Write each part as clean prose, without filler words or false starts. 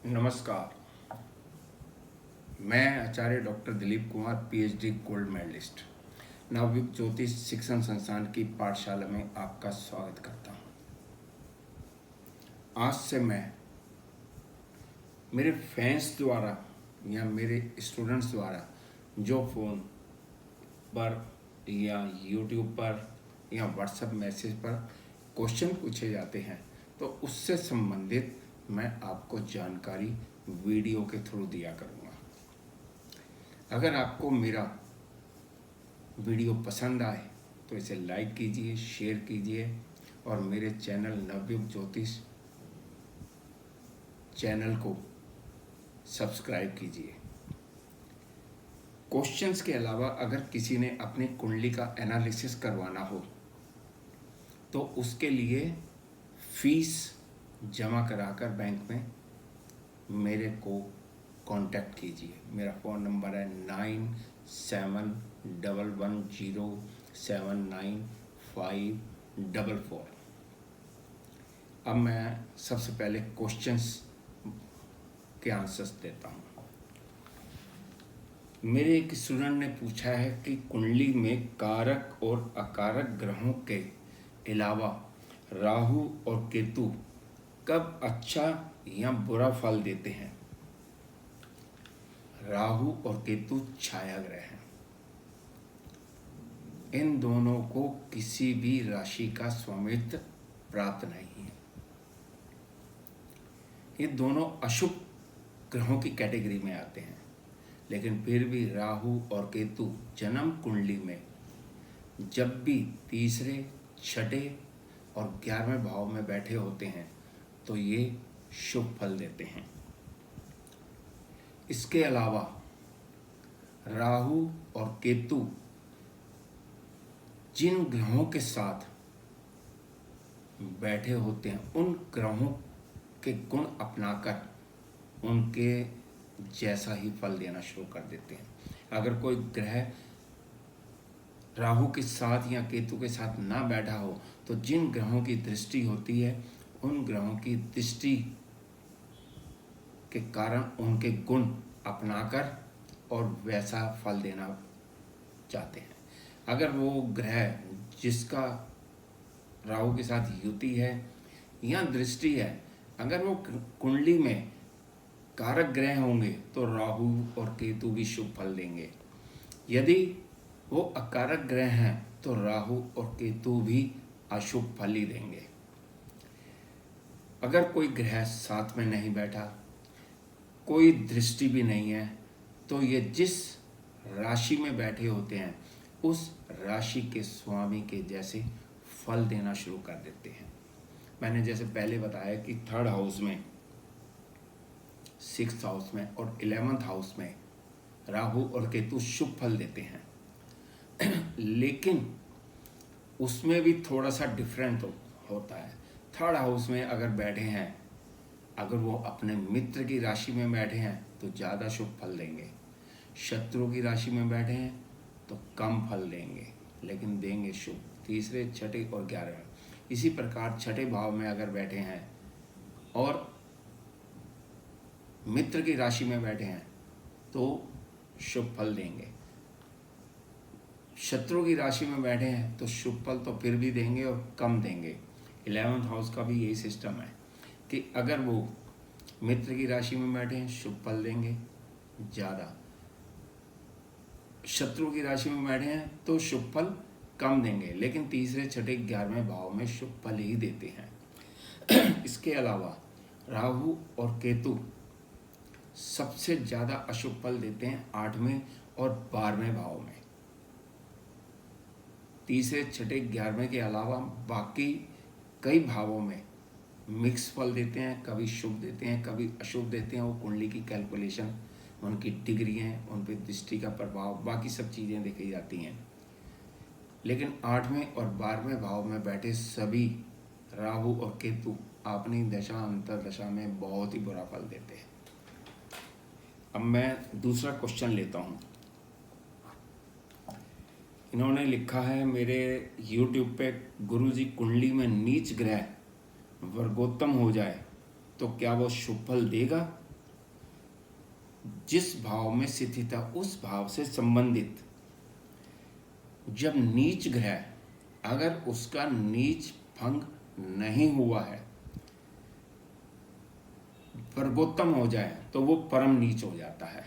नमस्कार। मैं आचार्य doctor Dilip Kumar PhD gold medalist Navyug Jyotish Shikshan संस्थान की पाठशाला में आपका स्वागत करता हूं। आज से मैं मेरे फैंस द्वारा या मेरे स्टूडेंट्स द्वारा जो फ़ोन पर या यूट्यूब पर या व्हाट्सएप मैसेज पर क्वेश्चन पूछे जाते हैं तो उससे संबंधित मैं आपको जानकारी वीडियो के थ्रू दिया करूँगा। अगर आपको मेरा वीडियो पसंद आए तो इसे लाइक कीजिए, शेयर कीजिए और मेरे चैनल नवयुग ज्योतिष चैनल को सब्सक्राइब कीजिए। क्वेश्चंस के अलावा अगर किसी ने अपनी कुंडली का एनालिसिस करवाना हो तो उसके लिए फीस जमा कराकर बैंक में मेरे को कांटेक्ट कीजिए। मेरा फ़ोन नंबर है 9711079544। अब मैं सबसे पहले क्वेश्चंस के आंसर्स देता हूँ। मेरे एक स्टूडेंट ने पूछा है कि कुंडली में कारक और अकारक ग्रहों के अलावा राहु और केतु कब अच्छा या बुरा फल देते हैं। राहु और केतु छाया ग्रह हैं। इन दोनों को किसी भी राशि का स्वामित्व प्राप्त नहीं है। ये दोनों अशुभ ग्रहों की कैटेगरी में आते हैं, लेकिन फिर भी राहु और केतु जन्म कुंडली में जब भी तीसरे, छठे और 11वें भाव में बैठे होते हैं तो ये शुभ फल देते हैं। इसके अलावा राहु और केतु जिन ग्रहों के साथ बैठे होते हैं उन ग्रहों के गुण अपनाकर उनके जैसा ही फल देना शुरू कर देते हैं। अगर कोई ग्रह राहु के साथ या केतु के साथ ना बैठा हो तो जिन ग्रहों की दृष्टि होती है उन ग्रहों की दृष्टि के कारण उनके गुण अपनाकर और वैसा फल देना चाहते हैं। अगर वो ग्रह जिसका राहु के साथ युति है या दृष्टि है, अगर वो कुंडली में कारक ग्रह होंगे तो राहु और केतु भी शुभ फल देंगे। यदि वो अकारक ग्रह हैं तो राहु और केतु भी अशुभ फल ही देंगे। अगर कोई ग्रह साथ में नहीं बैठा, कोई दृष्टि भी नहीं है, तो ये जिस राशि में बैठे होते हैं उस राशि के स्वामी के जैसे फल देना शुरू कर देते हैं। मैंने जैसे पहले बताया कि 3rd हाउस में, 6th हाउस में और 11th हाउस में राहु और केतु शुभ फल देते हैं। लेकिन उसमें भी थोड़ा सा डिफरेंट होता है। 3rd हाउस में अगर बैठे हैं, अगर वो अपने मित्र की राशि में बैठे हैं तो ज़्यादा शुभ फल देंगे। शत्रु की राशि में बैठे हैं तो कम फल देंगे, लेकिन देंगे शुभ। तीसरे, छठे और 11वें, इसी प्रकार छठे भाव में अगर बैठे हैं और मित्र की राशि में बैठे हैं तो शुभ फल देंगे। शत्रु की राशि में बैठे हैं तो शुभ फल तो फिर भी देंगे और कम देंगे। 11th हाउस का भी यही सिस्टम है कि अगर वो मित्र की राशि में बैठे हैं शुभ फल देंगे ज़्यादा, शत्रु की राशि में बैठे हैं तो शुभ फल कम देंगे, लेकिन तीसरे, छठे, 11वें भाव में शुभ फल ही देते हैं। इसके अलावा राहु और केतु सबसे ज़्यादा अशुभ फल देते हैं 8वें और 12वें भाव में। तीसरे, छठे, 11वें के अलावा बाकी कई भावों में मिक्स फल देते हैं। कभी शुभ देते हैं, कभी अशुभ देते हैं। वो कुंडली की कैलकुलेशन, उनकी डिग्री हैं, उन पर दृष्टि का प्रभाव, बाकी सब चीज़ें देखी जाती हैं। लेकिन 8वें और 12वें भाव में बैठे सभी राहु और केतु अपनी दशा अंतर्दशा में बहुत ही बुरा फल देते हैं। अब मैं दूसरा क्वेश्चन लेता हूँ। इन्होंने लिखा है मेरे YouTube पे, गुरुजी कुंडली में नीच ग्रह वर्गोत्तम हो जाए तो क्या वो शुभ फल देगा जिस भाव में स्थिति था उस भाव से संबंधित जब नीच ग्रह अगर उसका नीच भंग नहीं हुआ है, वर्गोत्तम हो जाए तो वो परम नीच हो जाता है।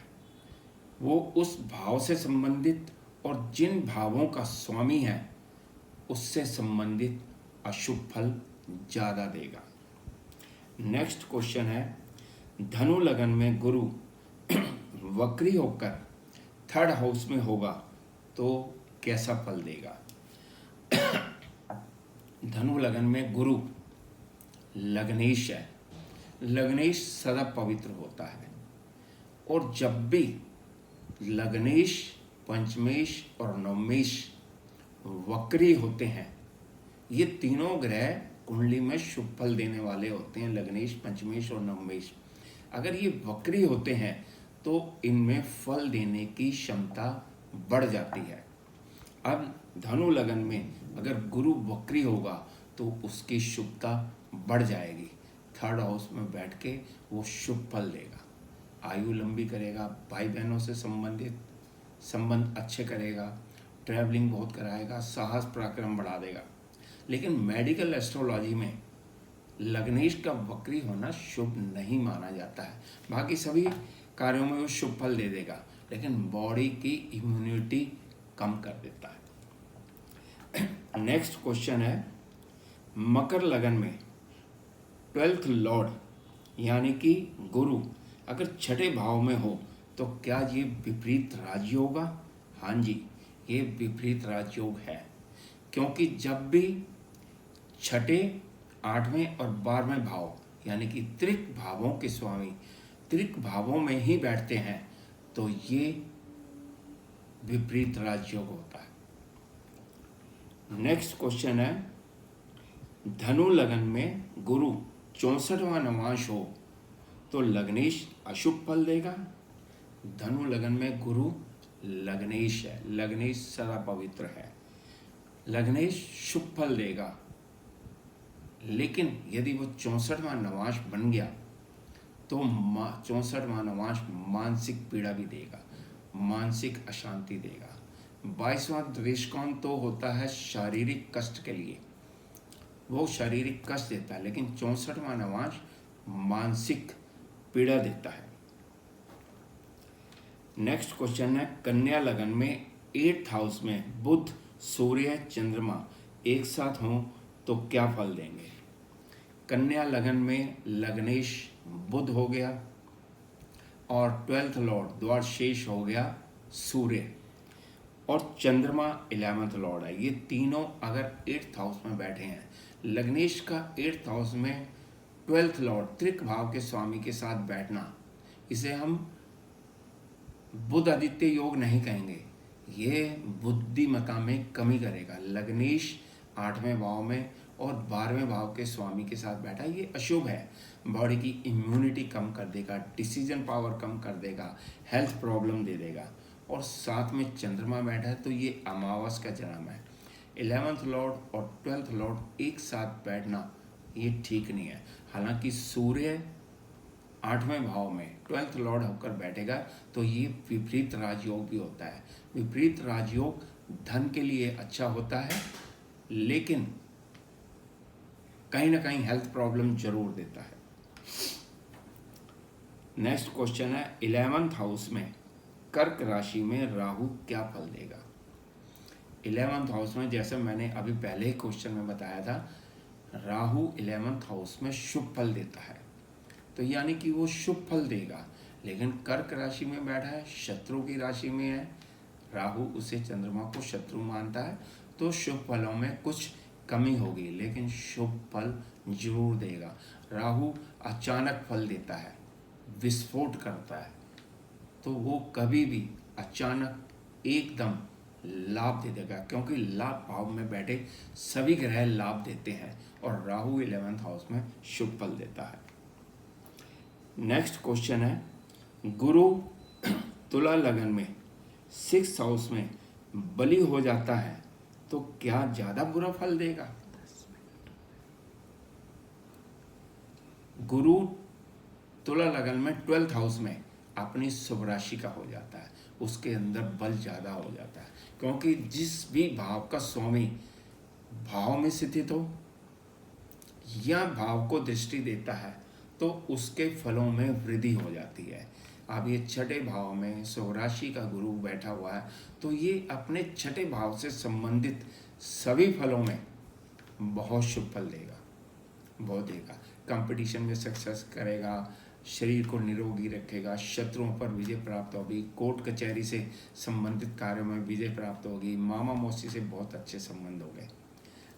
वो उस भाव से संबंधित और जिन भावों का स्वामी है उससे संबंधित अशुभ फल ज़्यादा देगा। नेक्स्ट क्वेश्चन है, धनु लगन में गुरु वक्री होकर थर्ड हाउस में होगा तो कैसा फल देगा? धनु लगन में गुरु लग्नेश है। लग्नेश सदा पवित्र होता है और जब भी लग्नेश, पंचमेश और नवमेश वक्री होते हैं, ये तीनों ग्रह कुंडली में शुभ फल देने वाले होते हैं। लग्नेश, पंचमेश और नवमेश अगर ये वक्री होते हैं तो इनमें फल देने की क्षमता बढ़ जाती है। अब धनु लगन में अगर गुरु वक्री होगा तो उसकी शुभता बढ़ जाएगी। थर्ड हाउस में बैठ के वो शुभ फल देगा, आयु लंबी करेगा, भाई बहनों से संबंध अच्छे करेगा, ट्रैवलिंग बहुत कराएगा, साहस पराक्रम बढ़ा देगा। लेकिन मेडिकल एस्ट्रोलॉजी में लग्नेश का वक्री होना शुभ नहीं माना जाता है। बाकी सभी कार्यों में वो शुभ फल दे देगा, लेकिन बॉडी की इम्यूनिटी कम कर देता है। नेक्स्ट क्वेश्चन है, मकर लगन में 12th लॉर्ड यानी कि गुरु अगर छठे भाव में हो तो क्या ये विपरीत राजयोग होगा? हाँ जी, ये विपरीत राजयोग है, क्योंकि जब भी छठे, 8वें और 12वें भाव यानी कि त्रिक भावों के स्वामी त्रिक भावों में ही बैठते हैं तो ये विपरीत राजयोग होता है। नेक्स्ट क्वेश्चन है, धनु लगन में गुरु 64वां नवांश हो तो लग्नेश अशुभ फल देगा। धनु लगन में गुरु लग्नेश है, लग्नेश सदा पवित्र है, लग्नेश शुभ फल देगा। लेकिन यदि वो 64वां नवांश बन गया तो 64वां नवांश मानसिक पीड़ा भी देगा, मानसिक अशांति देगा। 22वां द्वेषकोण तो होता है शारीरिक कष्ट के लिए, वो शारीरिक कष्ट देता है, लेकिन 64वां नवांश मानसिक पीड़ा देता है। नेक्स्ट क्वेश्चन है, कन्या लगन में 8th हाउस में बुध, सूर्य, चंद्रमा एक साथ हों तो क्या फल देंगे? कन्या लगन में लग्नेश बुध हो गया और 12th लॉर्ड द्वार शेष हो गया सूर्य और चंद्रमा 11th लॉर्ड है। ये तीनों अगर 8th हाउस में बैठे हैं, लग्नेश का 8th हाउस में 12th लॉर्ड त्रिक भाव के स्वामी के साथ बैठना, इसे हम बुध आदित्य योग नहीं कहेंगे, ये बुद्धिमत्ता में कमी करेगा। लग्नेश 8वें भाव में और 12वें भाव के स्वामी के साथ बैठा, ये अशुभ है, बॉडी की इम्यूनिटी कम कर देगा, डिसीजन पावर कम कर देगा, हेल्थ प्रॉब्लम दे देगा। और साथ में चंद्रमा बैठा है तो ये अमावस का जन्म है। 11th लॉर्ड और 12th लॉर्ड एक साथ बैठना ये ठीक नहीं है। हालांकि सूर्य 8वें भाव में 12th लॉर्ड होकर बैठेगा तो ये विपरीत राजयोग भी होता है। विपरीत राजयोग धन के लिए अच्छा होता है, लेकिन कहीं ना कहीं हेल्थ प्रॉब्लम जरूर देता है। नेक्स्ट क्वेश्चन है, 11th हाउस में कर्क राशि में राहु क्या फल देगा? 11th हाउस में, जैसे मैंने अभी पहले ही क्वेश्चन में बताया था, राहु 11th हाउस में शुभ फल देता है, तो यानी कि वो शुभ फल देगा। लेकिन कर्क राशि में बैठा है, शत्रु की राशि में है, राहु उसे चंद्रमा को शत्रु मानता है, तो शुभ फलों में कुछ कमी होगी, लेकिन शुभ फल जरूर देगा। राहु अचानक फल देता है, विस्फोट करता है, तो वो कभी भी अचानक एकदम लाभ दे देगा, क्योंकि लाभ भाव में बैठे सभी ग्रह लाभ देते हैं और राहु 11th हाउस में शुभ फल देता है। नेक्स्ट क्वेश्चन है, गुरु तुला लगन में 6th हाउस में बलि हो जाता है तो क्या ज्यादा बुरा फल देगा? गुरु तुला लगन में 12th हाउस में अपनी शुभ राशि का हो जाता है, उसके अंदर बल ज़्यादा हो जाता है, क्योंकि जिस भी भाव का स्वामी भाव में स्थित हो या भाव को दृष्टि देता है तो उसके फलों में वृद्धि हो जाती है। अब ये छठे भाव में शुभ राशि का गुरु बैठा हुआ है तो ये अपने छठे भाव से संबंधित सभी फलों में बहुत शुभ फल देगा, बहुत देगा। कंपटीशन में सक्सेस करेगा, शरीर को निरोगी रखेगा, शत्रुओं पर विजय प्राप्त होगी, कोर्ट कचहरी से संबंधित कार्यों में विजय प्राप्त होगी, मामा मौसी से बहुत अच्छे संबंध हो गए।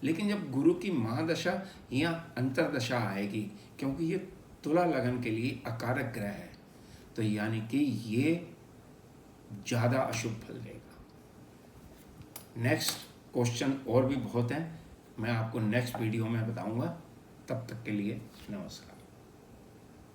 लेकिन जब गुरु की महादशा या अंतरदशा आएगी, क्योंकि ये तुला लगन के लिए अकारक ग्रह है, तो यानी कि ये ज़्यादा अशुभ फल देगा। नेक्स्ट क्वेश्चन और भी बहुत हैं, मैं आपको नेक्स्ट वीडियो में बताऊंगा। तब तक के लिए नमस्कार।